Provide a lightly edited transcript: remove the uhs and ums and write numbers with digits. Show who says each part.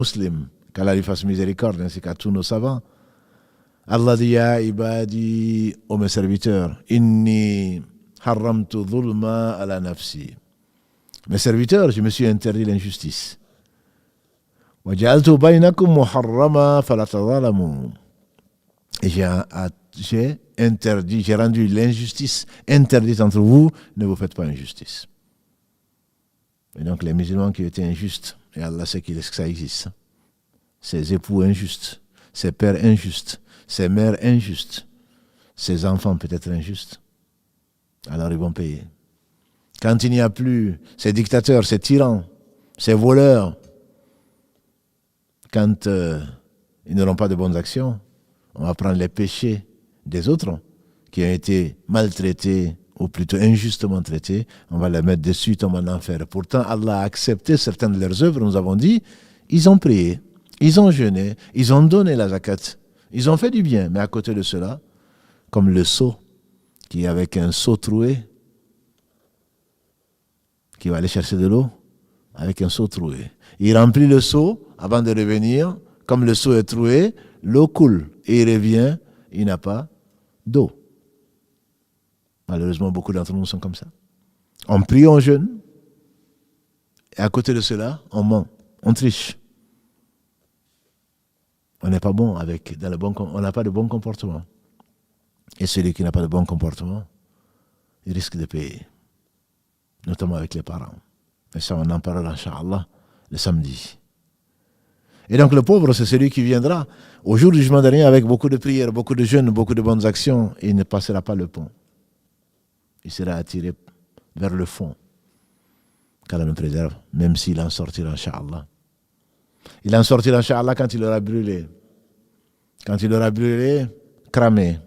Speaker 1: Muslim, qu'Allah lui fasse miséricorde, ainsi qu'à tous nos savants. Allah dit ya ibadi, ô mes serviteurs, inni haramtu dhulma ala nafsi. Mes serviteurs, je me suis interdit l'injustice. Wa ja'altu bainakum muharrama fala tadhalamu. Et j'ai interdit, j'ai rendu l'injustice interdite entre vous, ne vous faites pas injustice. Et donc les musulmans qui étaient injustes, et Allah sait que ça existe, ces époux injustes, ces pères injustes, ces mères injustes, ces enfants peut-être injustes, alors ils vont payer. Quand il n'y a plus ces dictateurs, ces tyrans, ces voleurs, quand ils n'auront pas de bonnes actions, on va prendre les péchés des autres qui ont été maltraités ou plutôt injustement traités, on va les mettre dessus, tomber en enfer. Pourtant, Allah a accepté certaines de leurs œuvres, nous avons dit, ils ont prié, ils ont jeûné, ils ont donné la zakat, ils ont fait du bien, mais à côté de cela, comme le seau, qui est avec un seau troué, qui va aller chercher de l'eau, avec un seau troué. Il remplit le seau avant de revenir, comme le seau est troué, l'eau coule, et il revient, il n'a pas d'eau. Malheureusement, beaucoup d'entre nous sont comme ça. On prie, on jeûne, et à côté de cela, on ment, on triche. On n'est pas bon on n'a pas de bon comportement. Et celui qui n'a pas de bon comportement, il risque de payer, notamment avec les parents. Et ça, on en parlera, Inch'Allah, le samedi. Et donc le pauvre, c'est celui qui viendra au jour du jugement dernier avec beaucoup de prières, beaucoup de jeûnes, beaucoup de bonnes actions, et il ne passera pas le pont. Il sera attiré vers le fond, qu'Allah nous préserve, même s'il en sortira, Inch'Allah. Il en sortira, Inch'Allah, quand il aura brûlé. Quand il aura brûlé, cramé,